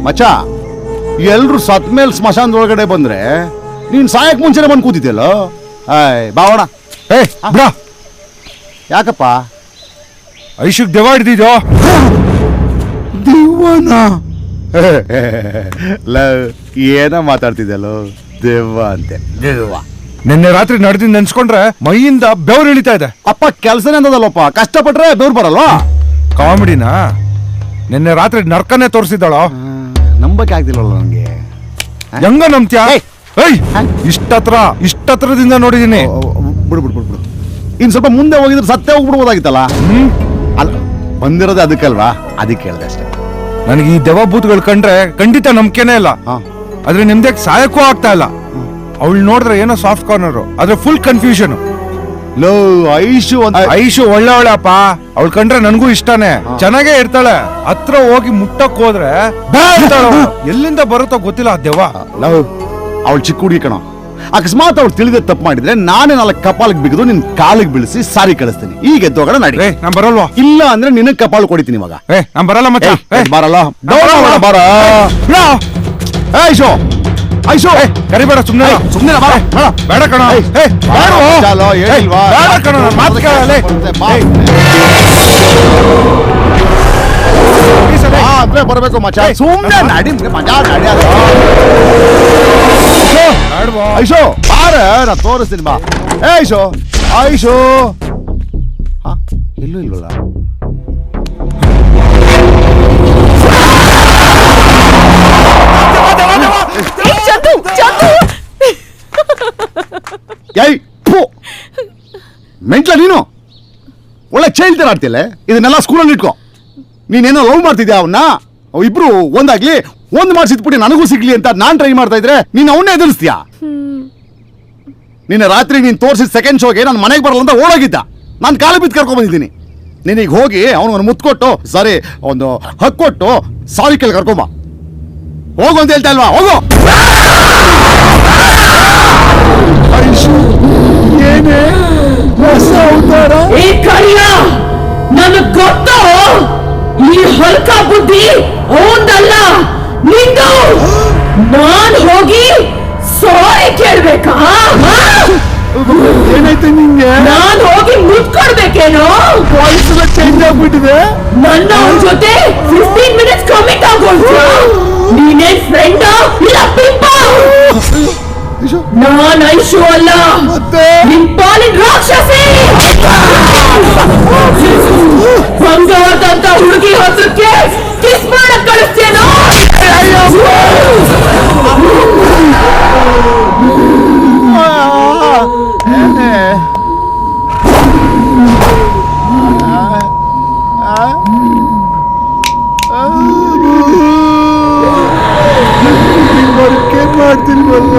ಮಚ್ಚ ಎಲ್ರು ಸತ್ ಮೇಲೆ ಸ್ಮಶಾನದೊಳಗಡೆ ಬಂದ್ರೆ ನೀನ್ ಸಾಯಕ್ ಮುಂಚೆನೆ ಬಂದು ಕೂತಿದ್ಯಲ್ಲ. ಬಾವಣ ಯಾಕಪ್ಪ ಐಶಕ್ ದೆವ್ವ ಹಿಡ್ದಿದ್ಯೋ? ದೆವ್ವನ ಏನ ಮಾತಾಡ್ತಿದ್ಯಲ್ಲೋ, ದೆವ್ವ ಅಂತೆ. ದೆವ್ವ ನಿನ್ನೆ ರಾತ್ರಿ ನಡೆದಿಂದ ನೆನ್ಸ್ಕೊಂಡ್ರೆ ಮೈಯಿಂದ ಬೆವ್ರು ಇಳಿತಾ ಇದೆ. ಅಪ್ಪ ಕೆಲ್ಸನೇ ಅಂತದಲ್ಲಪ್ಪ, ಕಷ್ಟಪಟ್ರೆ ಬೆವ್ರು ಬರಲ್ವಾ? ಕಾಮಿಡಿನಾ? ನಿನ್ನೆ ರಾತ್ರಿ ನರ್ಕನೇ ತೋರಿಸಿದ್ದಾಳೋ. ನಂಬಕ್ಕೆ ಆಗ್ತಿಲ್ವಲ್ಲ ನಂಗೆ. ಹೆಂಗ ನಂಬ್ತ್ಯಾ? ಇಷ್ಟತ್ರದಿಂದ ನೋಡಿದೀನಿ. ಬಿಡು ಬಿಡು ಬಿಡು ಬಿಡು. ಇನ್ ಸ್ವಲ್ಪ ಮುಂದೆ ಹೋಗಿದ್ರೆ ಸತ್ತೇ ಹೋಗ್ಬಿಡ್ಬೋದಾಗಿತ್ತಲ್ಲ. ಅಲ್ಲ ಬಂದಿರೋದೇ ಅದಕ್ಕಲ್ವಾ, ಅದಕ್ಕೆ ಹೇಳ್ದೆ ಅಷ್ಟೇ. ನನಗೆ ಈ ದೆವ್ವ ಭೂತಗಳು ಕಂಡ್ರೆ ಖಂಡಿತ ನಂಬಿಕೆನೇ ಇಲ್ಲ. ಆದ್ರೆ ನಿಮ್ದೇ ಸಾಯಕ್ಕೂ ಆಗ್ತಾ ಇಲ್ಲ. ಅವಳು ನೋಡಿದ್ರೆ ಏನೋ ಸಾಫ್ಟ್ ಕಾರ್ನರ್, ಆದ್ರೆ ಫುಲ್ ಕನ್ಫ್ಯೂಷನ್. ಲೋ ಐಶು ಒಳ್ಳೆವಳಪ್ಪ, ಅವಳು ಕಂಡ್ರೆ ನನಗೂ ಇಷ್ಟನೇ, ಚೆನ್ನಾಗೇ ಇರ್ತಾಳೆ. ಹತ್ರ ಹೋಗಿ ಮುಟ್ಟಕ್ ಹೋದ್ರೆ ಎಲ್ಲಿಂದ ಬರುತ್ತೋ ಗೊತ್ತಿಲ್ಲ ಆ ದೆವ್ವ. ಅವಳು ಚಿಕ್ಕ ಹುಡುಗಿ ಕಣ. ಅಕಸ್ಮಾತ್ ಅವಳು ತಿಳಿದ ತಪ್ಪು ಮಾಡಿದ್ರೆ ನಾನೇ 4 ಕಪಾಲಿಗೆ ಬಿಗಿದು ನಿನ್ ಕಾಲಿಗೆ ಬೀಳಿಸಿ ಸಾರಿ ಕಳಿಸ್ತೀನಿ. ಈಗ ಎದ್ದೋಗಣ ನಡಿ. ನಾನ್ ಬರಲ್ವಾ? ಇಲ್ಲ ಅಂದ್ರೆ ನಿನ್ನ ಕಪಾಲು ಕೊಡಿತೀನಿ ಇವಾಗ. ನಾನ್ ಬರಲ್ಲ ಮಚ್ಚ. ಬರಲ್ಲ ಬರ. ಐಶೋ ಐಶೋ ಕರಿಬೇಡ, ಸುಮ್ನೆ ಬೇಡ ಕಣ. ಅಂದ್ರೆ ಬರ್ಬೇಕು ಮಚ್ಚ, ಸುಮ್ನೆ ನಡಿ ಮಜಾ ನಡಿ. ಐಶೋ ಬಾರ, ನಾ ತೋರಿಸ್ತೀನಿ ಬಾ. ಐಶೋ ಐಶೋ ಇಲ್ಲೂ ಇಲ್ವಲ್ಲ. ಮೆಂಟ್ಲ ನೀನು ಒಳ್ಳೆ ಚೈಲ್ಡ್ ತರ ಆಡ್ತಿಲ್ಲ. ಇದನ್ನೆಲ್ಲ ಸ್ಕೂಲಲ್ಲಿ ಇಟ್ಕೋ. ನೀನೇನೋ ಲವ್ ಮಾಡ್ತಿದ್ಯಾ ಅವನ್ನ, ಇಬ್ರು ಒಂದಾಗ್ಲಿ, ಒಂದ್ ಮಾಡಿಸಿದ್ಬಿಟ್ಟು ನನಗೂ ಸಿಗ್ಲಿ ಅಂತ ನಾನ್ ಟ್ರೈ ಮಾಡ್ತಾ ಇದ್ರೆ ನೀನ್ ಅವನ್ನೇ ಎದುರಿಸ್ತೀಯಾ? ನಿನ್ನೆ ರಾತ್ರಿ ನೀನ್ ತೋರಿಸಿದ ಸೆಕೆಂಡ್ ಶೋಗೆ ನಾನು ಮನೆಗೆ ಬರಲ್ಲ ಅಂತ ಓಡೋಗಿದ್ದ. ನಾನು ಕಾಲ ಬಿದ್ದು ಕರ್ಕೊಂಡ್ ಬಂದಿದ್ದೀನಿ. ನೀನೀಗ ಹೋಗಿ ಅವನಿಗೊಂದು ಮುತ್ಕೊಟ್ಟು, ಸರಿ ಒಂದು ಹಕ್ಕೊಟ್ಟು ಸಾರಿ ಕೇಳಿ ಕರ್ಕೊಂಬ. ಹೋಗು ಅಂತ ಹೇಳ್ತಾ ಇಲ್ವಾ? ಹೋಗು. ಏನೇ ನನಗ್ ಗೊತ್ತು, ಈ ಹೊಲ್ಕ ಬುದ್ಧಿ ಅವಂದಲ್ಲ ನಿಂದು. ನಾನ್ ಹೋಗಿ ಸಾರಿ ಕೇಳ್ಬೇಕಾ? ಏನಾಯ್ತು ನಿಂಗೆ? ನಾನ್ ಹೋಗಿ ಮುಟ್ಕೊಡ್ಬೇಕೇನೋ? ವಾಯ್ಸ್ ಚೇಂಜ್ ಆಗ್ಬಿಟ್ಟಿದೆ. ನನ್ನ ಅವನ ಜೊತೆ 15 ಮಿನಿಟ್ಸ್ ಕಮಿಟ್ ಆಗೋಯ್ತು. ನೀನೇನ್ ಫ್ರೆಂಡ್ ಇಲ್ಲ ಪಿಂಪ? ನಾನ್ ಐಶು ಅಲ್ಲ, ನಿನ್ ಪಾಲಿನ ರಾಕ್ಷಸಿ. ಬಂಗಾರದಂತ ಹುಡುಗಿ ಹತ್ರಕ್ಕೆ ಕಿಸ್ ಮಾಡಕ್ ಕಳಿಸ್ತೇನೋ? ಮಾಡ್ತಿಲ್ವಲ್ಲ.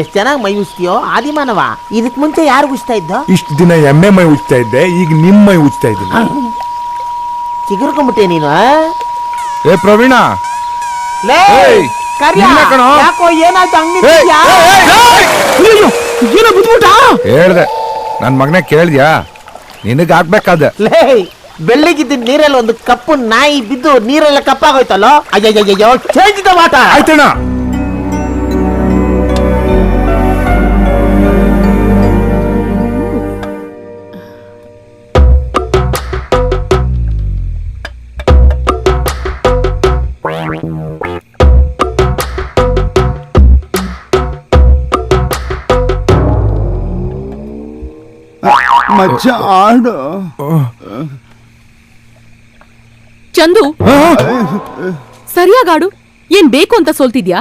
ಎಷ್ಟ್ ಚೆನ್ನಾಗಿ ಮೈ ಉಜ್ತೀಯೋ ಆದಿಮಾನವ. ಇದಕ್ ಮುಂಚೆ ಯಾರು ಉಜ್ತಾ ಇದ್ದ? ಇಷ್ಟು ದಿನ ಎಮ್ಮೆ ಮೈ ಉಜ್ತಾ ಇದ್ದೆ, ಈಗ ನಿಮ್ ಮೈ ಉಜ್ತಾ ಇದ್ದೀನಿ. ಚಿಗುರ್ಕೊಂಡ್ಬಿಟ್ಟೆ ನೀನು. ಏ ಪ್ರವೀಣ, ಯಾಕೋ ಏನಾಯ್ತು? ಹೇಳ್ದೆ ನನ್ ಮಗನೇ, ಕೇಳ್ದ್ಯಾ? ನಿನಗ್ ಆಗ್ಬೇಕಾದ ಬೆಳ್ಳಿಗಿದ್ದ ನೀರಲ್ಲಿ ಒಂದು ಕಪ್ಪು ನಾಯಿ ಬಿದ್ದು ನೀರೆಲ್ಲ ಕಪ್ಪಾಗೋಯ್ತಲ್ಲೋ. ಅಯ್ಯಯ್ಯೋ, ಚೇಂಜ್ ದ ವಾಟರ್. ಆಯ್ತಣ್ಣ. ಮಚ್ಚ ಆಡು. ಚಂದು, ಸರಿಯಾಗಾಡು. ಏನ್ ಬೇಕು ಅಂತ ಸೋಲ್ತಿದ್ಯಾ?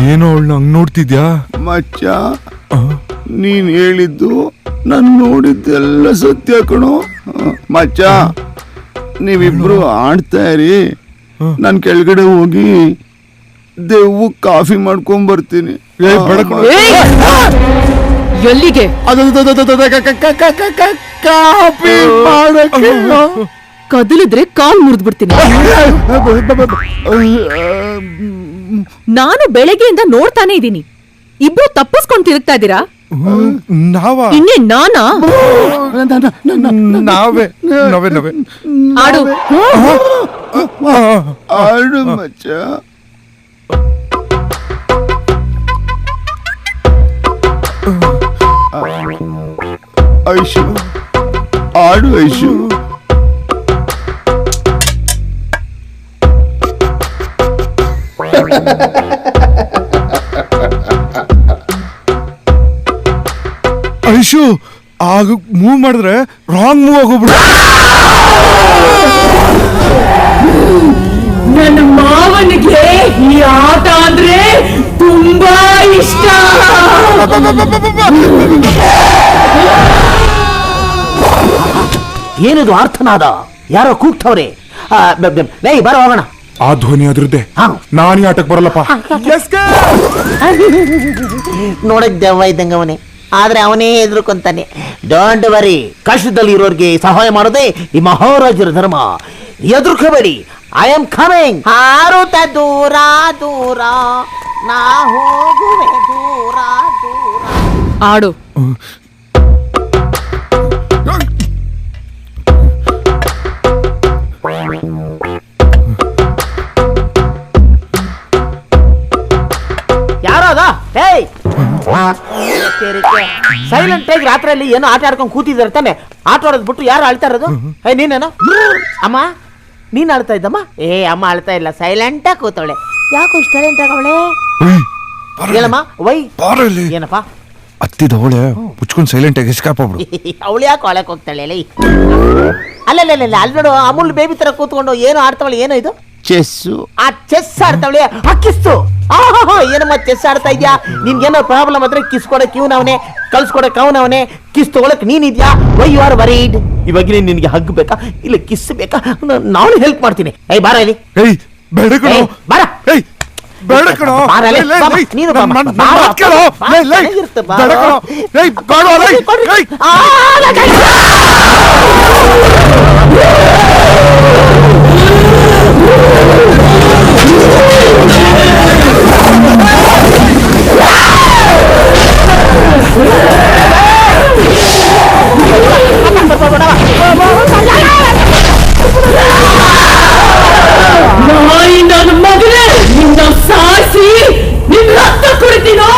ಏನೋ ಅವಳು ಹಂಗ್ ನೋಡ್ತಿದ್ಯಾ? ಮಚ್ಚ, ನೀನ್ ಹೇಳಿದ್ದು ನಾನ್ ನೋಡಿದ್ದೆಲ್ಲ ಸತ್ಯ ಕಣೋ. ಮಚ್ಚ, ನೀವಿಬ್ರು ಆಡ್ತಾ ಇರಿ, ನಾನ್ ಕೆಳಗಡೆ ಹೋಗಿ ದೆವ್ವು ಕಾಫಿ ಮಾಡ್ಕೊಂಡ್ ಬರ್ತೀನಿ. ಎಲ್ಲಿಗೆ? ಕಾಫಿ ಮಾಡಕ್ಕೆ. ಕದಲಿದ್ರೆ ಕಾಲ್ ಮುರಿದ್ಬಿಡ್ತೀನಿ. ನಾನು ಬೆಳಗ್ಗೆಯಿಂದ ನೋಡ್ತಾನೆ ಇದ್ದೀನಿ. ಇಬ್ರು ತಪ್ಪಿಸ್ಕೊಂಡ್ ತಿರುಗ್ತಾ ಇದ್ದೀರಾ. ನಾವಾ? ಇನ್ನೇ ನಾನಾ? ನಾವೇ ನಾವೇ ನಾವೇ. ಆಡು. ಆಡು ಮಚ್ಚ. ಐಶು ಆಡು ಐಶು. ಐಶು ಆಗ ಮೂವ್ ಮಾಡಿದ್ರೆ ರಾಂಗ್ ಮೂವ್ ಆಗೋಗ್ಬಿಡು. ನನ್ನ ಮಾವನಿಗೆ ಈ ಆಟ ಅಂದ್ರೆ ತುಂಬಾ ಇಷ್ಟ. ಏನಿದು ಅರ್ಥನಾದ? ಯಾರೋ ಕೂಗ್ತವ್ರೆ. ನೈ ಬರೋ ಹೋಗೋಣ. ಆ ಧ್ವನಿ ಅದ್ರದ್ದೇ. ನಾನೀ ಆಟಕ್ಕೆ ಬರಲ್ಲಪ್ಪ. ನೋಡಕ್ ದೆವ್ವ ಇದ್ದಂಗ ಅವನೇ, ಆದ್ರೆ ಅವನೇ ಹೆದರ್ಕೊಂತಾನೆ. ಡೋಂಟ್ ವರಿ, ಕಷ್ಟದಲ್ಲಿ ಇರೋರ್ಗೆ ಸಹಾಯ ಮಾಡೋದೇ ಈ ಮಹಾರಾಜರ ಧರ್ಮ. ಎದುರ್ಕೋಬೇಡಿ. I am coming. ಹಾರುತ್ತ ದೂರ ದೂರ ನಾ ಹೋಗುವೆ ದೂರ ದೂರ. ಆಡು. ಯಾರೋ ಅದ? ಹೇಯ್, ಸೈಲೆಂಟ್ ಆಗಿ ರಾತ್ರಿಯಲ್ಲಿ ಏನೋ ಆಟ ಆಡ್ಕೊಂಡು ಕೂತಿದ್ದಾರೆ ತಾನೆ. ಆಟ ಆಡೋದ್ ಬಿಟ್ಟು ಯಾರು ಆಳ್ತಾ ಇರೋದು? ಏ ನೀನೇನೋ? ಅಮ್ಮ ನೀನ್ ಆಳ್ತಾ ಇದ್ದಮ್ಮ? ಏ ಅಮ್ಮ ಆಳ್ತಾ ಇಲ್ಲ, ಸೈಲೆಂಟ್ ಆಗಿ ಕೂತವಳೆ. ಯಾಕೋ ಇಷ್ಟ ಸೈಲೆಂಟ್ ಆಗವಳೆ? ಏನಮ್ಮ ವೈ ಏನಪ್ಪ? ಹತ್ತಿದವಳೆ ಮುಚ್ಕೊಂಡು ಸೈಲೆಂಟ್ ಆಗಿ ಎಸ್ಕೇಪ್ ಆಗ್ಬಿಡು. ಅವಳು ಯಾಕೆ ಒಳಕ್ ಹೋಗ್ತಾಳೆ? ಅಲ್ಲ ಅಲ್ಲಿ ನೋಡು, ಅಮೂಲ್ ಬೇಬಿ ತರ ಕೂತ್ಕೊಂಡು ಏನೋ ಆಡ್ತಾವಳೆ. ಏನೋ ಇದು? ಚೆಸ್ಸು. ಆ ಚೆಸ್ ಆಡ್ತಾವಳೆ. ಆ ಕಿಸ್ಸು. ಏನಮ್ಮ ಚೆಸ್ ಆಡ್ತಾ ಇದ್ಯಾ? ನಿನ್ಗೇನೋ ಪ್ರಾಬ್ಲಮ್ ಆದ್ರೆ ಕಿಸ್ ಕೊಡಕ್ ಇವನವನೇ, ಕಳ್ಸ್ಕೊಡಕ್ ಅವನವನೇ, ಕಿಸ್ ತಗೊಳಕ್ ನೀನಿದ್ಯಾ? Why you are worried? ಇವಾಗ ನಿನ್ಗೆ ಹಗ್ ಬೇಕಾ ಇಲ್ಲ ಕಿಸ್ ಬೇಕಾ? ನಾನು ಹೆಲ್ಪ್ ಮಾಡ್ತೀನಿ. ಏಯ್ ಬಾರ ಇಲ್ಲಿ. ಏಯ್ ಬೇಡ ಕಣೋ. ಬಾರ. ಏಯ್ ಬೇಡ ಕಣೋ. ನೀನು ನನ್ನ ಮಗನೇ, ನಿನ್ನ ಸಾಯಿಸಿ ನಿನ್ನ ರಕ್ತ ಕುಡಿತೀನೋ.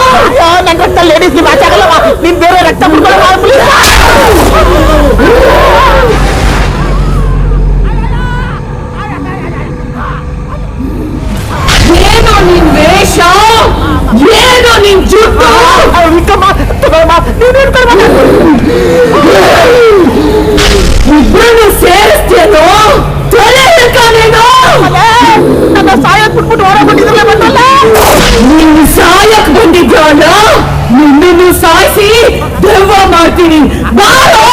ನಂಗೆ ಗೊತ್ತ ಲೇಡೀಸ್ ನೀವು ಆಚೆ ಆಗಲ್ಲವಾ? ನೀನ್ ಬೇರೆ ರಕ್ತ ಏನೋ ನಿನ್ ವೇಷ, ಏನೋ ನಿನ್ ಜುಟ್ಟು. ಇಬ್ಬರನ್ನು ಸೇರಿಸ್ತೇನೋ ತಲೆ ಹಿಡ್ಕಾನೇನೋ. ನನ್ನ ಸಾಯಕ್ ಬಿಟ್ಬಿಟ್ಟು ಹೊರಬಿಟ್ಟಿದ್ರಲ್ಲ ಬಂದಲ್ಲ. ನೀನು ಸಾಯಕ್ ಬಂದಿದ್ಯಲ್ಲ, ನಿನ್ನನ್ನು ಸಾಯಿಸಿ ದೆವ್ವ ಮಾಡ್ತೀನಿ. ಬಾರೋ.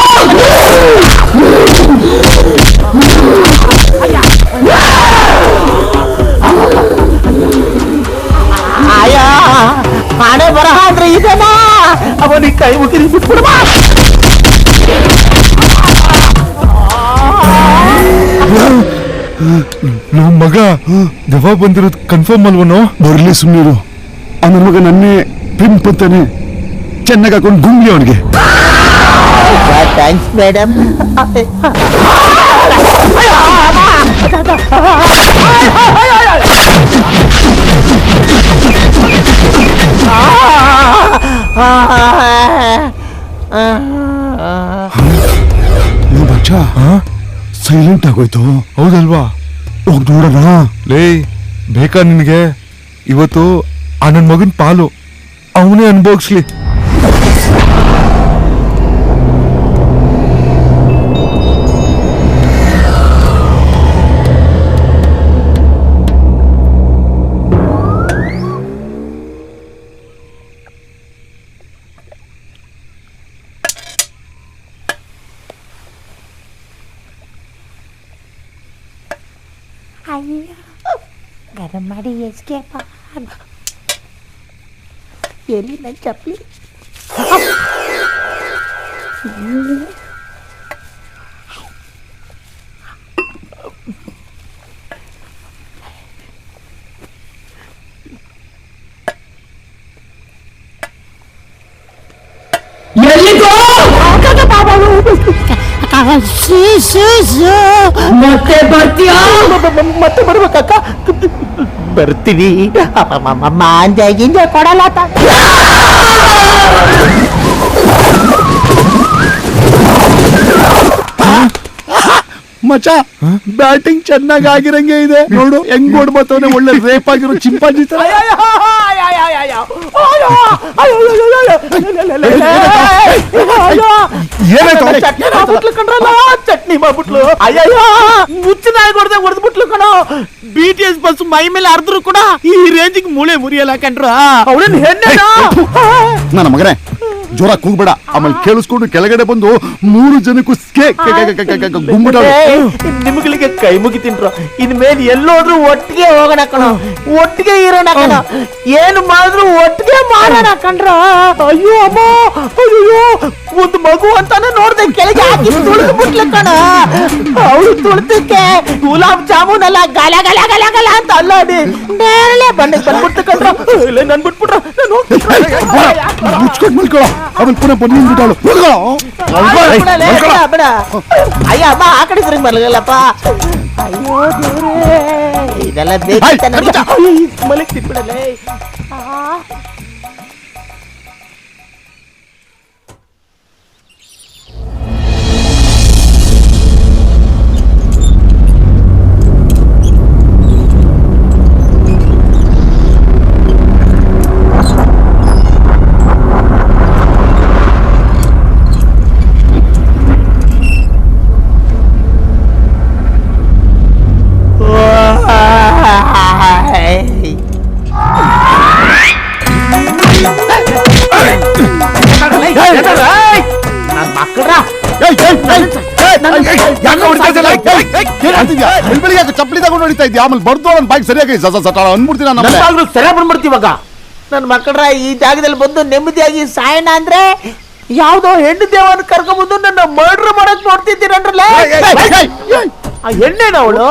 ಆಯ ಹಣೆ ಬರಹ ಅಂದ್ರೆ ಇದನ್ನ ಅವನಿಗೆ ಕೈ ಮುಗಿದು ಬಿಟ್ಬಿಡುವ. ನಮ್ಮ ಮಗ ದೆವ್ವ ಬಂದಿರೋದು ಕನ್ಫರ್ಮ್ ಅಲ್ವನೋ? ಬರ್ಲಿ ಸುಮ್ಮನಿರು. ಆ ನನ್ನ ಮಗ ನನ್ನೇ ಪಿಂಪ್ ಅಂತಾನೆ. ಚೆನ್ನಾಗಿ ಹಾಕೊಂಡು ಗುಂಗ್ಲಿ ಅವನಿಗೆ. Thanks madam. ಬಚ್ಚ ಸೈಲೆಂಟ್ ಆಗೋಯ್ತು. ಹೌದಲ್ವಾ? ಹೋಗ್ ನೋಡೋಣ. ಲೇ ಬೇಕಾ ನಿನಗೆ? ಇವತ್ತು ಆ ನನ್ನ ಮಗನ್ ಪಾಲು ಅವನೇ ಅನ್ಭೋಗಿಸ್ಲಿ. ಗರಂ ಮಾಡಿ ಎಸ್ಕೇಪ್. ಎಲ್ಲಿ ನನ್ನ ಚಪ್ಪಲಿ? ಮತ್ತೆ ಬರ್ತೀಯಾ? ಮತ್ತೆ ಬರ್ಬೇಕಕ್ಕ? ಬರ್ತೀನಿ. ಮಾಂಜ ಗಿಂಜ ಕೊಡಲ್ಲ ಮಚ ಬ್ಯಾಟಿಂಗ್ ಚೆನ್ನಾಗಿ ಆಗಿರಂಗೆ ಇದೆ ನೋಡು, ಹೆಂಗ್ ಓಡ್ಬತ್ತವನೆ, ಒಳ್ಳೆ ರೇಪ್ ಆಗಿರೋ ಚಿಂಪಾಂಜಿ ತರ. ಚಟ್ನಿ ಮಾಡ್ಬಿಟ್ಲು. ಅಯ್ಯಯ್ಯ, ಮುಚ್ಚಿನ ಹೊಡೆದ್ಬಿಟ್ಲು ಕಣೋ. BTS ಬಸ್ ಮೈ ಮೇಲೆ ಹರಿದ್ರು ಕೂಡ ಈ ರೇಂಜಿಗೆ ಮೂಳೆ ಮುರಿಯಲ್ಲ ಕಣ್ರ. ಅವಳೇನ್ ಹೆಣ್ಣೆ ನನ್ನ ಮಗನೇ, ಜೋರ ಕೂಗ್ಬೇಡ, ಆಮೇಲೆ ಕೇಳಿಸ್ಕೊಂಡು ಕೆಳಗಡೆ ಬಂದು 3 ಜನಕ್ಕೂ ಗುಂಬಿಡ. ನಿಮ್ಗಳಿಗೆ ಕೈ ಮುಗಿತೀನ್ರು. ಇನ್ಮೇಲೆ ಎಲ್ಲೋದ್ರು ಒಟ್ಟಿಗೆ ಹೋಗೋಣ ಕಣ, ಒಟ್ಟಿಗೆ ಇರೋಣ ಕಣ, ಏನು ಮಾಡಿದ್ರು ಒಟ್ಟಿಗೆ ಮಾಡೋಣ ಕಣ್ರ. ಅಯ್ಯೋ ಅಮ್ಮ, ಅಯ್ಯೋ, ಒಂದು ಮಗು ಅಂತಾನೆ ನೋಡ್ದೆ ಕೆಳಗೆ ಹಾಕಿ ತುಳಿದು ಬಿಟ್ಲ ಕಣ. ಅವಳು ತುಳಿದಕ್ಕೆ ಗುಲಾಬ್ ಜಾಮೂನ್ ಅಲ್ಲ, ಗಲ ಗಲ ಗಲ ಗಲ ಅಂತ ಅಲ್ಲಾಡಿ ನೇರಳೆ ಬಣ್ಣಕ್ಕೆ ಬಂದ್ಬಿಡ್ತು ಕಣ್ರ. ಇಲ್ಲ ನನ್ ಬಿಟ್ಬಿಟ್ರ, ಮುಚ್ಕೊಂಡು ಮಲ್ಕೊಳ್ಳೋ, ಆಮೇಲೆ ಪುನಃ ಬಂದು ನಿಂತ್ಬಿಟ್ಟಾಳು. ಬೇಡ. ಅಯ್ಯ ಅಮ್ಮ, ಆ ಕಡೆ ಸರಿ ಮಲಗಲ್ಲಪ್ಪ. ಅಯ್ಯೋ ದೇವ್ರೇ, ಇದೆಲ್ಲ ಬೇಕು ಮಲಗ್ ತಿನ್ಬಿಡಲೇ. ಚಪ್ಪಲಿ ತಗೊಂಡು ಹೊಡಿತಾ ಇದ್ಯಾ? ಆಮೇಲೆ ಬರ್ದು ನನ್ನ ಬಾಯಿಗೆ ಸರಿಯಾಗಿ ಅನ್ಬಿಡ್ತೀನಿ. ಸರಿಯಾಗಿ ಬಂದ್ಬಿಡ್ತೀವಾಗ. ನನ್ನ ಮಕ್ಕಳ ಈ ಜಾಗದಲ್ಲಿ ಬಂದು ನೆಮ್ಮದಿಯಾಗಿ ಸಾಯಣ ಅಂದ್ರೆ ಯಾವ್ದೋ ಹೆಣ್ಣು ದೇವನ ಕರ್ಕೊಂಡ್ಬಂದು ನನ್ನ ಮರ್ಡರ್ ಮಾಡಕ್ ನೋಡ್ತಿದ್ದೀರನ್ರಲ್ಲ. ಎಣ್ಣೆನ ಅವಳು,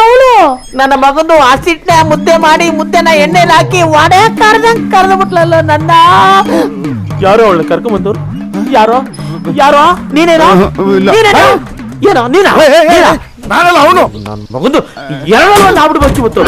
ಅವಳು ನನ್ನ ಮಗಂದು ಆಸಿಡ್ನ ಮುದ್ದೆ ಮಾಡಿ ಮುದ್ದೆನ ಎಣ್ಣೆಲಿ ಹಾಕಿ ವಾಡೆ ಕರೆದು ಬಿಟ್ಲಲ್ಲ ನನ್ನ. ಯಾರೋ ಅವಳು ಕರ್ಕೊಂಡ್ಬಂದವ್ರು? ಯಾರೋ ಯಾರೋ? ನೀನೇನೋ? ಏನೋ ನೀನ? ನಾನಲ್ಲ ಅವನು. ನನ್ನ ಮಗಂದು ಎರಡು ಆಗ್ಬಿಡ್ಬೇಕು ಇವತ್ತು.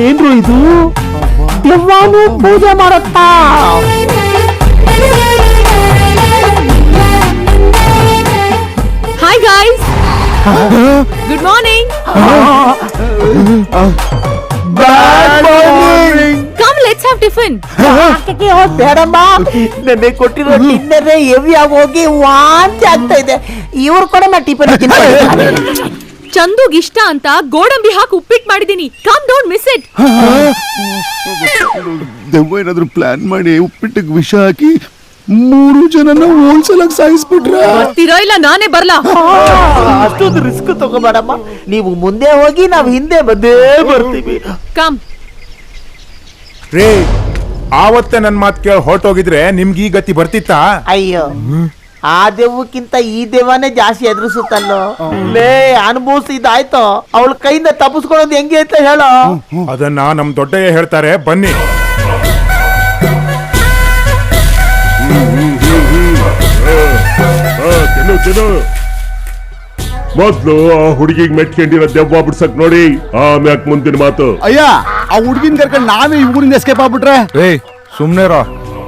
ಏನ್ರು ಇದು? ದೆವ್ವಾನು ಪೂಜೆ ಮಾಡತ್ತಾ? Hi guys, good morning. Come let's have tiffin. ಬೇಡಮ್ಮ, ನನಗೆ ಕೊಟ್ಟಿರೋ ಡಿನ್ನರ್ ಹೆವಿ ಆಗಿ ಹೋಗಿ ವಾಂತಿ ಆಗ್ತಾ ಇದೆ. ಇವ್ರು ಕೂಡ ನಾ ಟಿಫಿನ್ ಚಂದುಗ್ ಇಷ್ಟ ಅಂತ ಗೋಡಂಬಿ ಹಾಕಿ ಉಪ್ಪಿಟ್ಟು ಮಾಡಿದೀನಿ. Come don't miss it. ದೆವ್ವ ಏನಾದ್ರು ಪ್ಲಾನ್ ಮಾಡಿ ಉಪ್ಪಿಟ್ಟಿಗೆ ವಿಷ ಹಾಕಿ 3 ಜನನ ಹೋಲ್ಸೇಲ್ ಆಗಿ ಸಾಯಿಸ್ಬಿಟ್ರ. ಬರ್ತೀರೋ ಇಲ್ಲ ನಾನೇ ಬರ್ಲಾ? ಅಷ್ಟೊಂದು ರಿಸ್ಕ್ ತಗೋಬೇಡಮ್ಮ, ನೀವು ಮುಂದೆ ಹೋಗಿ ನಾವು ಹಿಂದೆ ಬಂದೇ ಬರ್ತೀವಿ. ಕಮ್. ರೇ, ಆವತ್ತೆ ನನ್ ಮಾತ್ ಕೇಳಿ ಹೊರಟೋಗಿದ್ರೆ ನಿಮ್ಗೆ ಈ ಗತಿ ಬರ್ತಿತ್ತಾ? ಅಯ್ಯೋ, ಆ ದೆವ್ವಕ್ಕಿಂತ ಈ ದೆವ್ವನೇ ಜಾಸ್ತಿ ಎದುರಿಸುತ್ತಲ್ಲೋ. ಲೇ, ಅನುಭವಿಸಿದಾಯ್ತು. ಅವಳ ಕೈಯಿಂದ ತಪ್ಪಿಸ್ಕೊಳ್ಳೋದು ಹೆಂಗೆ ಅಂತ ಹೇಳೋ. ಅದನ್ನ ನಮ್ ದೊಡ್ಡಯ್ಯ ಹೇಳ್ತಾರೆ, ಬನ್ನಿ. ಮೊದ್ಲು ಆ ಹುಡುಗಿಗೆ ಮೆಟ್ಕೊಂಡಿರೋ ದೆವ್ವ ಬಿಡ್ಸಕ್ ನೋಡಿ, ಆಮ್ಯಾಕ್ ಮುಂದಿನ ಮಾತು. ಅಯ್ಯ, ಆ ಹುಡುಗಿನ ಕರ್ಕೊಂಡು ನಾವೇ ಈ ಊರಿಂದ ಎಸ್ಕೇಪ್ ಆಗ್ಬಿಟ್ರೆ? ರೇ, ಸುಮ್ನೆರೋ,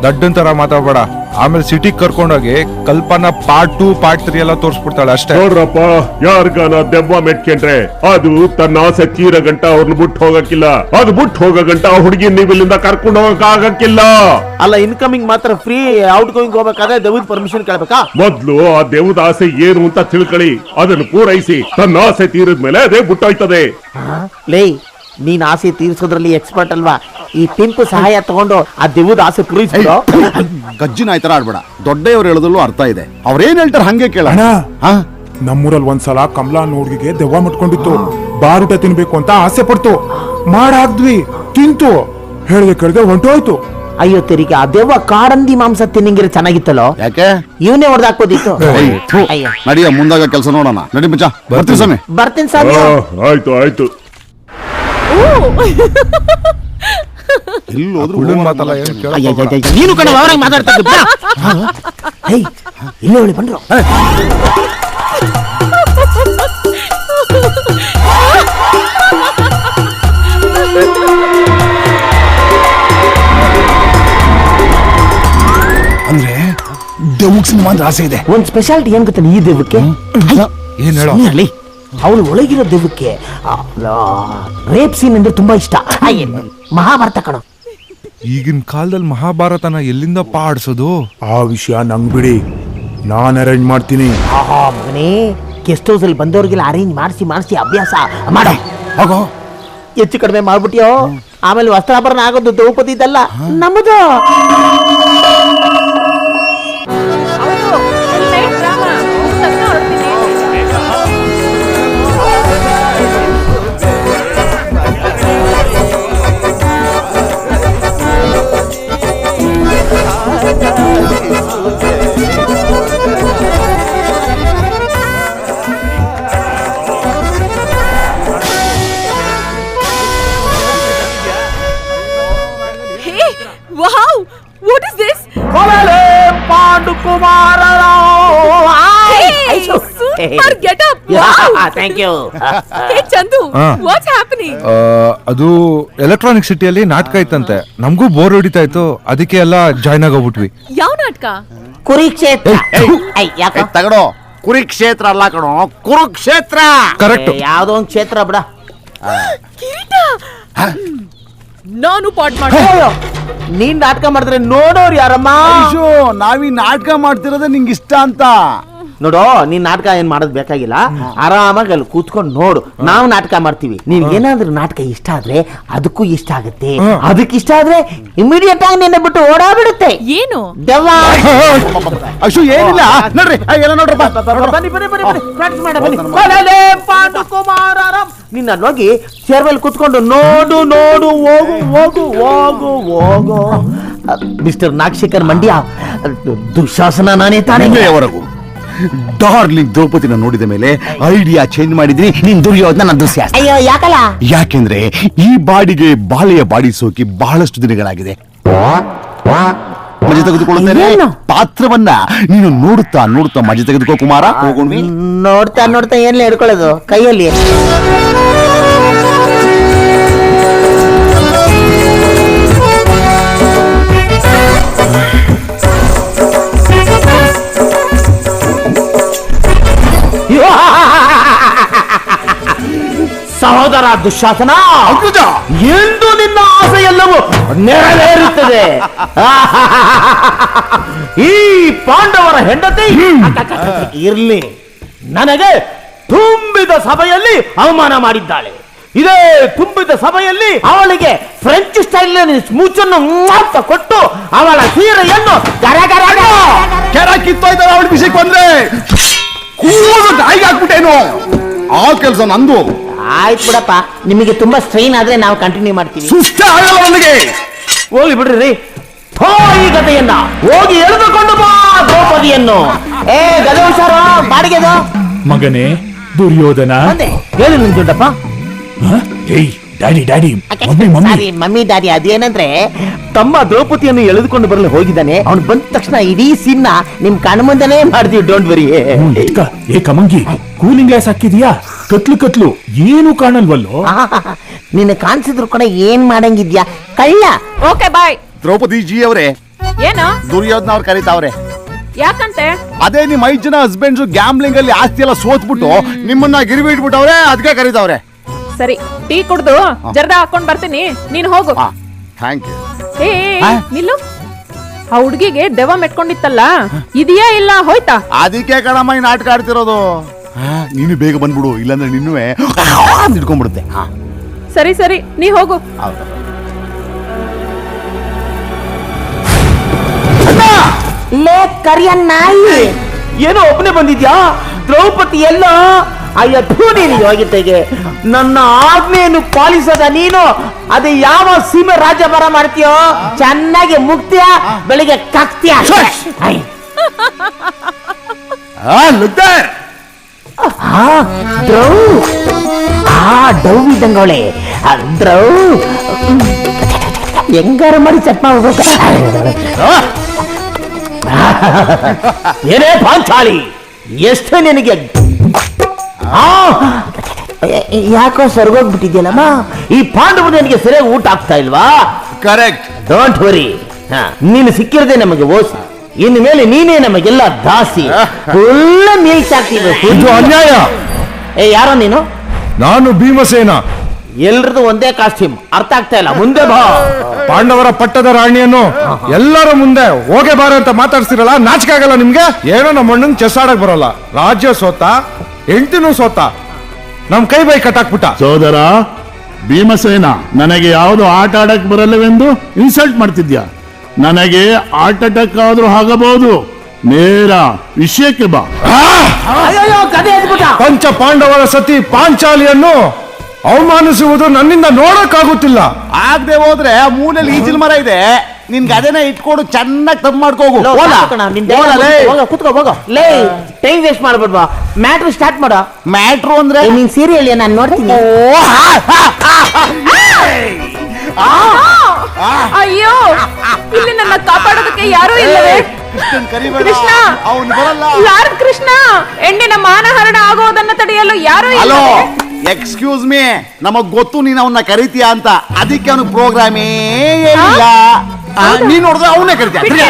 ದಡ್ಡನ್ ತರ ಮಾತಾಡ್ಬೇಡ. ಆಮೇಲೆ ಸಿಟಿಗೆ ಕರ್ಕೊಂಡೋಗಿ ಕಲ್ಪನಾ ಪಾರ್ಟ್ 2 ಪಾರ್ಟ್ 3 ಎಲ್ಲ ತೋರ್ಸ್ಬಿಡ್ತಾಳೆ ಅಷ್ಟೇ. ನೋಡ್ರಪ್ಪ, ಯಾರ್ಗಾನ ದೆವ್ವ ಮೆಟ್ಕೊಂಡ್ರೆ ಅದು ತನ್ನ ಆಸೆ ತೀರ ಗಂಟ ಅವ್ರನ್ನ ಬಿಟ್ಟು ಹೋಗಕ್ಕಿಲ್ಲ. ಅದು ಬಿಟ್ಟು ಹೋಗೋ ಗಂಟ ಆ ಹುಡುಗಿ ನೀವು ಇಲ್ಲಿಂದ ಕರ್ಕೊಂಡು ಹೋಗಕ್ ಆಗಕ್ಕಿಲ್ಲ. ಅಲ್ಲ, ಇನ್ಕಮಿಂಗ್ ಮಾತ್ರ ಫ್ರೀ, ಔಟ್ ಗೋಯಿಂಗ್ ಹೋಗ್ಬೇಕಾದ್ರೆ ದೆವ್ವದ ಪರ್ಮಿಷನ್ ಕೇಳ್ಬೇಕಾ? ಮೊದ್ಲು ಆ ದೆವ್ವದ ಆಸೆ ಏನು ಅಂತ ತಿಳ್ಕೊಳ್ಳಿ, ಅದನ್ನು ಪೂರೈಸಿ ತನ್ನ ಆಸೆ ತೀರಿದ್ಮೇಲೆ ಅದೇ ಬಿಟ್ಟೋಯ್ತದೆ. ಲೇ, ನೀನ್ ಆಸೆ ತೀರಿಸೋದ್ರಲ್ಲಿ ಎಕ್ಸ್ಪರ್ಟ್ ಅಲ್ವಾ? ಈ ಪಿಂಪು ಸಹಾಯ ತಗೊಂಡು ಆ ದೆವ್ವದ ಆಸೆ ಪೂರೈಸ್ಬಿಡೋ. ಗಜ್ಜಿನ ಆಯ್ತರ ಆಡ್ಬೇಡ. ದೊಡ್ಡವ್ರು ಹೇಳೋದಲ್ಲೂ ಅರ್ಥ ಇದೆ. ಅವ್ರೇನ್ ಹೇಳ್ತಾರೆ ಹಂಗೆ ಕೇಳ. ನಮ್ಮೂರಲ್ಲಿ ಒಂದ್ಸಲ ಕಮಲಾ ಅನ್ನೋ ಹುಡುಗಿಗೆ ದೆವ್ವ ಮುಟ್ಕೊಂಡಿತ್ತು. ಬಾರೂಟ ತಿನ್ಬೇಕು ಅಂತ ಆಸೆ ಪಡ್ತು. ಮಾಡಾಕ್ದ್ವಿ, ತಿಂತು. ಹೇಳ್ದೆ ಕೇಳ್ದೆ ಹೊಂಟೋಯ್ತು. ಅಯ್ಯೋ ತೆರಿಗೆ ಆ ದೆವ್ವ ಕಾಡಂದಿ ಮಾಂಸ ತಿನ್ನಂಗಿರ ಚೆನ್ನಾಗಿತ್ತಲ್ಲೋ, ಯಾಕೆ ಇವನೇ ಹೊಡೆದಾಕ್ಬೋದಿತ್ತು. ಏಯ್, ಥು, ಅಯ್ಯೋ ನಡಿಯ ಮುಂದಾಗ ಕೆಲಸ ನೋಡೋಣ. ನಡಿ ಮಚ್ಚ, ಬರ್ತೀವಿ ಸ್ವಾಮಿ. ಬರ್ತೀನಿ ಸ್ವಾಮಿ. ಆಯ್ತು ಆಯ್ತು. ಎಲ್ಲೋದ್ರು ಹುಡುಗನ್ ಮಾತಲ್ಲ ಏನು ಕೇಳಕ್ ಅಯ್ಯ, ಹೋಗ್ಬೇಡ. ಅಯ್ಯ, ಅಯ್ಯ, ನೀನು ಕಣ ಅವ್ರಾಗ ಮಾತಾಡ್ತಾ ಇದ್ದೆ, ಬಾ. ಹೇಯ್, ಇಲ್ಲೇ ಒಳ್ಳೆ ಬಂದ್ರು. ಅಂದ್ರೆ ದೆವ್ವಕ್ ಸಿನಿಮಾ ಅಂದ್ರೆ ಆಸೆ ಇದೆ. ಒಂದ್ ಸ್ಪೆಷಾಲಿಟಿ ಏನ್ ಗೊತ್ತ ಈ ದೆವ್ವಕ್ಕೆ? ಏನ್ ಹೇಳೋ? ಅವಳು ಒಳಗಿರೋ ದೆವ್ವಕ್ಕೆ ರೇಪ್ ಸೀನ್ ಅಂದ್ರೆ ತುಂಬಾ ಇಷ್ಟ. ಅಯ್ಯ, ಮಹಾಭಾರತ ಕಣ. ಈಗಿನ ಕಾಲದಲ್ಲಿ ಮಹಾಭಾರತನ ಎಲ್ಲಿಂದ ಆಡ್ಸೋದು? ಆ ವಿಷಯ ನಂಗ್ ಬಿಡಿ, ನಾನ್ ಅರೇಂಜ್ ಮಾಡ್ತೀನಿ. ಆಹಾ ಮಗನೇ, ಗೆಸ್ಟ್ ಹೌಸ್ ಅಲ್ಲಿ ಬಂದವ್ರಿಗೆಲ್ಲ ಅರೇಂಜ್ ಮಾಡಿಸಿ ಅಭ್ಯಾಸ ಮಾಡೋ. ಹೋಗೋ. ಹೆಚ್ಚು ಕಡಿಮೆ ಮಾಡ್ಬಿಟ್ಟಿಯೋ, ಆಮೇಲೆ ವಸ್ತ್ರಾಭರಣ ಆಗೋದು ದ್ರೌಪದಿ ಇದಲ್ಲ, ನಮ್ಮದು. Wow! What is this? Hey, super get up! Wow! Thank you. Hey Chandu, ಹಾ. what's happening? ಅದು ಎಲೆಕ್ಟ್ರಾನಿಕ್ ಸಿಟಿಯಲ್ಲಿ ನಾಟಕ ಇತ್ತಂತೆ. ನಮಗೂ ಬೋರ್ ಹೊಡಿತಾ ಇತ್ತು, ಅದಕ್ಕೆ ಎಲ್ಲ ಜಾಯ್ನ್ ಆಗೋಗ್ಬಿಟ್ವಿ. ಯಾವ ನಾಟಕ? ಕುರುಕ್ಷೇತ್ರ. ಯಾಕ ತಗಡೋ, ಕುರುಕ್ಷೇತ್ರ ಅಲ್ಲ ಕಣೋ, ಕುರುಕ್ಷೇತ್ರ. ಕರೆಕ್ಟ್. ಯಾವ್ದೋ ಒಂದ್ ಕ್ಷೇತ್ರ ಬಿಡ. ಕಿರೀಟ. ನಾನು ಪಾಟ್ ಮಾಡ. ನೀನ್ ನಾಟಕ ಮಾಡಿದ್ರೆ ನೋಡೋರು ಯಾರಮ್ಮ? ಐಶು, ನಾವೀ ನಾಟಕ ಮಾಡ್ತಿರೋದೇ ನಿಂಗೆ ಇಷ್ಟ ಅಂತ. ನೋಡೋ, ನೀನ್ ನಾಟಕ ಏನ್ ಮಾಡೋದ್ ಬೇಕಾಗಿಲ್ಲ, ಆರಾಮಾಗಿ ಅಲ್ಲಿ ಕೂತ್ಕೊಂಡು ನೋಡು. ನಾವು ನಾಟಕ ಮಾಡ್ತೀವಿ. ನೀನ್ ಏನಾದ್ರೂ ನಾಟಕ ಇಷ್ಟ ಆದ್ರೆ ಅದಕ್ಕೂ ಇಷ್ಟ ಆಗುತ್ತೆ, ಅದಕ್ಕೆ ಇಷ್ಟ ಆದ್ರೆ ಇಮಿಡಿಯೇಟ್ ಆಗಿ ನಿನ್ನ ಬಿಟ್ಟು ಓಡಾಡ್ಬಿಡುತ್ತೆ. ಏನು? ದೆವ್ವ. ಐಶು ಏನಿಲ್ಲ, ನೋಡ್ರಿ ಎಲ್ಲ ನೋಡ್ರಪ್ಪ. ಬನ್ನಿ ಬನ್ನಿ ಬನ್ನಿ ಬನ್ನಿ, ಪ್ರಾಕ್ಟೀಸ್ ಮಾಡ ಬನ್ನಿ. ಕೊಲಲೆ ಪಾಂಡುಕುಮಾರರಂ. ನಿನ್ನ ಹೋಗಿ ಚೇರ್ ಮೇಲೆ ಕೂತ್ಕೊಂಡು ನೋಡು ನೋಡು, ಹೋಗು ಹೋಗು ಹೋಗು ಹೋಗು. ಮಿಸ್ಟರ್ ನಾಗಶೇಖರ್ ಮಂಡ್ಯ, ದುಶಾಸನ ನಾನೇ ತಾನೇ. ನಿನ್ನೆಯವರೆಗೂ ಡಾರ್ಲಿಂಗ್ ದ್ರೌಪದಿನ ನೋಡಿದ ಮೇಲೆ ಐಡಿಯಾ ಚೇಂಜ್ ಮಾಡಿದ್ರಿ. ನೀನ್ ದುರ್ಯೋಧನ, ನನ್ನ ದುಶ್ಯಾಸನ. ಅಯ್ಯೋ ಯಾಕಲ್ಲ? ಯಾಕೆಂದ್ರೆ ಈ ಬಾಡಿಗೆ ಬಾಳೆಯ ಬಾಡಿ ಸೋಕಿ ಬಹಳಷ್ಟು ದಿನಗಳಾಗಿದೆ. ಮಜೆ ತೆಗೆದುಕೊಳ್ಳುತ್ತೇನೆ. ಏನು? ಪಾತ್ರವನ್ನ ನೀನು ನೋಡುತ್ತಾ ನೋಡುತ್ತಾ ಮಜೆ ತೆಗೆದುಕೋ ಕುಮಾರ. ಹೋಗೋಣ್ವಿ. ನೋಡ್ತಾ ನೋಡ್ತಾ ಏನ್ಲೇ ಹಿಡ್ಕೊಳ್ಳೋದು ಕೈಯಲ್ಲಿ? ಸಹೋದರ ದುಶ್ಯಾಸನ, ಎಂದು ನಿನ್ನ ಆಸೆ ಎಲ್ಲವೂ ನೆರವೇರುತ್ತದೆ. ಈ ಪಾಂಡವರ ಹೆಂಡತಿ ಇರ್ಲಿ, ನನಗೆ ತುಂಬಿದ ಸಭೆಯಲ್ಲಿ ಅವಮಾನ ಮಾಡಿದ್ದಾಳೆ. ಇದೇ ತುಂಬಿದ ಸಭೆಯಲ್ಲಿ ಅವಳಿಗೆ ಫ್ರೆಂಚ್ ಸ್ಟೈಲ್ ಸ್ಮೂಚನ್ನು ಕೊಟ್ಟು ಅವಳ ಸೀರೆಯನ್ನು ಕೆರ ಕಿತ್ತೋಯ್ತಾರೆ. ಅವಳ ವಿಷಯಕ್ಕೆ ಬಂದ್ರೆ ಕೂದಲು ನಾಯಿಗೆ ಹಾಕ್ಬಿಟ್ಟೇನು? ಆ ಕೆಲಸ ನಂದು. ಆಯ್ತು ಬಿಡಪ್ಪ, ನಿಮಗೆ ತುಂಬಾ ಸ್ಟ್ರೈನ್ ಆದ್ರೆ ನಾವು ಕಂಟಿನ್ಯೂ ಮಾಡ್ತೀವಿ. ಸುಸ್ತ ಆಗಲ್ಲ ನನಗೆ. ಹೋಗ್ಲಿ ಬಿಡ್ರಿ. ಈ ಗದೆಯನ್ನ ಹೋಗಿ ಎಳೆದುಕೊಂಡು ಬಾ ದ್ರೌಪದಿಯನ್ನು. ಏ ಗದೆ ಹುಷಾರು, ಬಾಡಿಗೆದು ಮಗನೇ ದುರ್ಯೋಧನ. ಹೇಳಿ ನಿನ್ ದುಡ್ಡಪ್ಪ. ಏಯ್ ಡ್ಯಾಡಿ ಡ್ಯಾಡಿ, ಸಾರಿ ಮಮ್ಮಿ ಡ್ಯಾಡಿ. ಅದೇನಂದ್ರೆ ತಮ್ಮ ದ್ರೌಪದಿಯನ್ನು ಎಳೆದುಕೊಂಡು ಬರಲು ಹೋಗಿದ್ದಾನೆ. ಅವ್ನು ಬಂದ ತಕ್ಷಣ ಇಡೀ ಸೀನ್ ನಿಮ್ ಕಣ್ಣು ಮುಂದೆನೇ ಮಾಡ್ತೀವಿ. Don't worry. ಏ ಕಮಂಗಿ, ಕೂಲಿಂಗ್ ಗ್ಲಾಸ್ ಹಾಕಿದ್ಯಾ? ಕತ್ಲು ಏನು ಕಾಣಲ್ವಲ್ಲೋ? ನಿನ್ನ ಕಾಣಿಸಿದ್ರು ಕೂಡ ಏನ್ ಮಾಡಂಗಿದ್ಯಾ ಕಳ್ಳ. Okay bye. ದ್ರೌಪದಿ ಜಿ ಅವರೇ, ಏನು? ದುರ್ಯೋಧನ ಅವ್ರು ಕರೀತಾವ್ರೆ. ಯಾಕಂತೆ? ಅದೇ ನಿಮ್ 5 ಜನ ಹಸ್ಬೆಂಡ್ಸ್ ಗ್ಯಾಮ್ಲಿಂಗ್ ಅಲ್ಲಿ ಆಸ್ತಿ ಎಲ್ಲ ಸೋತ್ಬಿಟ್ಟು ನಿಮ್ಮನ್ನ ಗಿರಿವಿ ಇಟ್ಬಿಟ್ಟವ್ರೆ, ಅದಕ್ಕೆ ಕರೀತಾವ್ರೆ. ಸರಿ, ಟೀ ಕುಡ್ದು ಜರ್ದ ಹಾಕೊಂಡ್ ಬರ್ತೀನಿ, ನೀನ್ ಹೋಗು. Thank you. ಏ ನಿಲ್ಲು. ಆ ಹುಡ್ಗಿಗೆ ದೆವ್ವ ಮೆಟ್ಕೊಂಡಿತ್ತಲ್ಲ, ಇದೆಯಾ ಇಲ್ಲ ಹೋಯ್ತಾ? ಅದಕ್ಕೆ ಕಣಮ್ಮ ಈ ನಾಟಕ ಆಡ್ತಿರೋದು. ನೀನು ಬೇಗ ಬಂದ್ಬಿಡು, ಇಲ್ಲಾಂದ್ರೆ ನಿನ್ನೂ ಹಿಡ್ಕೊಂಡ್ಬಿಡುತ್ತೆ. ಸರಿ ಸರಿ, ನೀ ಹೋಗು. ಲೇ ಕರಿಯ ನಾಯಿ, ಏನೋ ಒಬ್ಬನೇ ಬಂದಿದ್ಯಾ? ದ್ರೌಪದಿ ಎಲ್ಲ ಅಯ್ಯ ಥೂ ನೀನು ಯೋಗ್ಯತೆಗೆ ನನ್ನ ಆಜ್ಞೆಯನ್ನು ಪಾಲಿಸದ ನೀನು ಅದು ಯಾವ ಸೀಮೆ ರಾಜ್ಯಭಾರ ಮಾಡ್ತೀಯೋ ಚೆನ್ನಾಗಿ ಮುಕ್ತಿಯ ಬೆಳಿಗ್ಗೆ ಕಕ್ತಿಯ ದ್ರೌ ಡೌ ಇದ್ದಂಗವಳೆ ದ್ರೌ ಹೆಂಗಾರ ಮಾಡಿ ಚೆಕ್ ಮಾಡ್ಬೇಕು. ಏನೇ ಪಾಂಚಾಲಿ ಎಷ್ಟು ನಿನಗೆ ಯಾಕೋ ಸರ್ಗೋಗ್ಬಿಟ್ಟಿದ್ಯಲ್ಲಮ್ಮ ಈ ಪಾಂಡವರು ನನಗೆ ಸರಿಯಾಗಿ ಊಟ ಆಗ್ತಾ ಇಲ್ವಾ? ಕರೆಕ್ಟ್. ಡೋಂಟ್ ವರಿ, ನೀನು ಸಿಕ್ಕಿರದೆ ನಮಗೆ ಓಸಿ, ಇನ್ನು ಮೇಲೆ ನೀನೇ ನಮಗೆಲ್ಲ ದಾಸಿ. ಫುಲ್ಲ ಮೀಲ್ಸ್ ಆಗ್ತೀವಿ. ಇದು ಅನ್ಯಾಯ. ಯಾರೋ ನೀನು? ನಾನು ಭೀಮಸೇನ. ಎಲ್ರದು ಒಂದೇ ಕಾಸ್ಟ್ಯೂಮ್, ಅರ್ಥ ಆಗ್ತಾ ಇಲ್ಲ. ಮುಂದೆ ಬಾ. ಪಾಂಡವರ ಪಟ್ಟದ ರಾಣಿಯನ್ನು ಎಲ್ಲರ ಮುಂದೆ ಹೋಗೆ ಬಾರ ಅಂತ ಮಾತಾಡ್ಸಿರಲ್ಲ, ನಾಚಿಕೆ ಆಗಲ್ಲ ನಿಮ್ಗೆ? ಏನೋ ನಮ್ಮ ಅಣ್ಣಂಗ್ ಚೆಸ್ ಆಡಕ್ ಬರಲ್ಲ, ರಾಜ್ಯ ಸೋತ, ಹೆಂಡತಿನೂ ಸೋತ, ನಮ್ ಕೈ ಬೈ ಕಟ್ಟಾಕ್ಬಿಟ್ಟ. ಸೋದರ ಭೀಮಸೇನ, ನನಗೆ ಯಾವುದು ಆಟ ಆಡಕ್ ಬರಲ್ಲವೆಂದು ಇನ್ಸಲ್ಟ್ ಮಾಡ್ತಿದ್ಯಾ? ನನಗೆ ಆರ್ಟ್ ಅಟ್ಯಾಕ್ ಆದ್ರೂ ಆಗಬಹುದು. ನೇರ ವಿಷಯಕ್ಕೆ ಬಾ. ಪಂಚ ಪಾಂಡವರ ಸತಿ ಪಾಂಚಾಲಿಯನ್ನು ಅವಮಾನಿಸುವುದು ನನ್ನಿಂದ ನೋಡಕ್ಕಾಗುತ್ತಿಲ್ಲ. ಆಗದೆ ಹೋದ್ರೆ ಮೂಲೆಯಲ್ಲಿ ಈಜಿಲ್ ಮರ ಇದೆ, ನಿನ್ಗೆ ಅದನ್ನ ಇಟ್ಕೊಂಡು ಚೆನ್ನಾಗಿ ತಪ್ಪು ಮಾಡ್ಕೋಗು. ಕುತ್ಕೋ ಹೋಗೋ. ಲೇ ಟೈಮ್ ವೇಸ್ಟ್ ಮಾಡ್ಬಿಡ್ವಾ, ಮ್ಯಾಟ್ರ್ ಸ್ಟಾರ್ಟ್ ಮಾಡ. ಮ್ಯಾಟ್ರು ಅಂದ್ರೆ ನೀನ್ ಸೀರಿಯಲ್ ನಾನು ನೋಡ್ತೀನಿ. ಅಯ್ಯೋ, ಇಲ್ಲಿ ನನ್ನ ಕಾಪಾಡೋದಕ್ಕೆ ಯಾರೂ ಇಲ್ಲವೇ? ಕೃಷ್ಣ, ಅವನು ಬರಲ್ಲ. ಲಾರ್ಡ್ ಕೃಷ್ಣ, ಹೆಣ್ಣಿನ ಮಾನಹರಣ ಆಗೋದನ್ನ ತಡೆಯಲು ಯಾರೂ ಹಲೋ, ಇಲ್ಲ. ಎಕ್ಸ್ಕ್ಯೂಸ್ ಮೀ, ನಮಗ್ ಗೊತ್ತು ನೀನ್ ಅವನ್ನ ಕರಿತೀಯ ಅಂತ, ಅದಕ್ಕೆ ಅವನು ಪ್ರೋಗ್ರಾಮೇ ಏನಿಲ್ಲ. ನೀನ್ ನೋಡಿದ್ರೆ ಅವನೇ ಕರಿತೀಯ.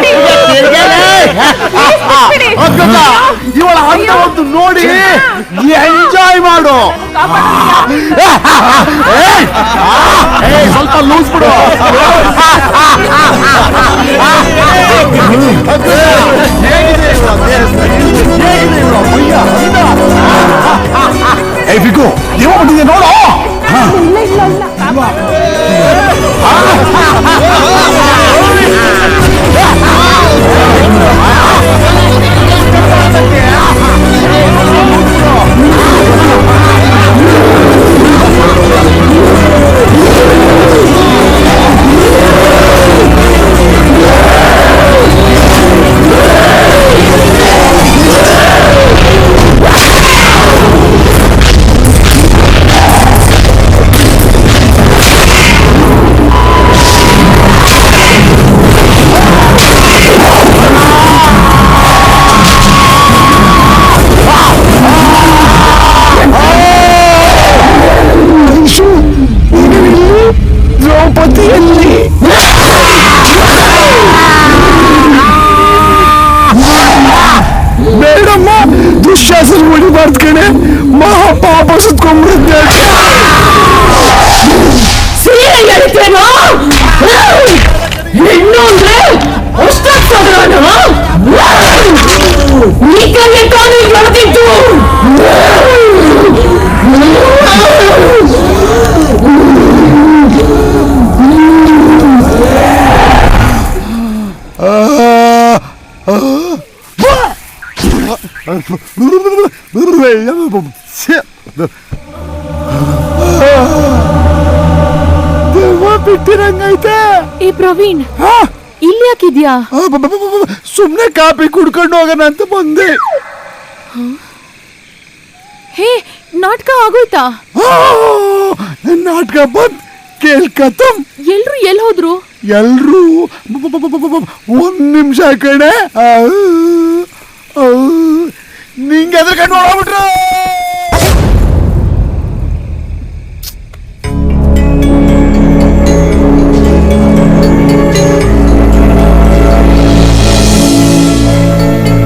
ಇವಳ ಹಂತ ಒಂದು ನೋಡಿ ಎಂಜಾಯ್ ಮಾಡು. ಸ್ವಲ್ಪ ಲೂಸ್ ಬಿಡು. ಬಿಗು ನೀವು ಬಂದಿದೆ ನೋಡು. ಬೇಡಮ್ಮ, ದುಶ್ಯಾಸನ ಹೊಡಿಬಾರ್ದು ಕಣೆ, ಮಹಾಪಾಪ ಸುತ್ಕೊಂಡ್ಬಿಡುತ್ತೆ. ಸೀರೆ ಹೇಳ್ತೇನೋ ಹೆಣ್ಣು ಅಂದ್ರೆ ಅಷ್ಟೊಂದು ಈ ಕಣ್ಣೆ ತಾನು ಬೆಳೆದಿದ್ದು. ಬಿಟ್ಟಿರಂಗೈತೆ. ಏ ಪ್ರವೀಣ್, ಇಲ್ಲಿ ಯಾಕಿದ್ಯಾ? ಸುಮ್ನೆ ಕಾಪಿ ಕುಡ್ಕೊಂಡು ಹೋಗೋಣ ಅಂತ ಬಂದೆ. ಹೇ, ನಾಟಕ ಆಗೋಯ್ತಾ? ನಾಟಕ ಬಂದ್ ಕೇಳ್ಕತ್ತಂ. ಎಲ್ರು ಎಲ್ ಹೋದ್ರು? ಎಲ್ರು ಒಂದ್ ನಿಮಿಷ ಕಣೆ. ನಿಂಗೆ ಎದ್ರ ಕಂಡು ಹೋಗ್ಬಿಟ್ರು.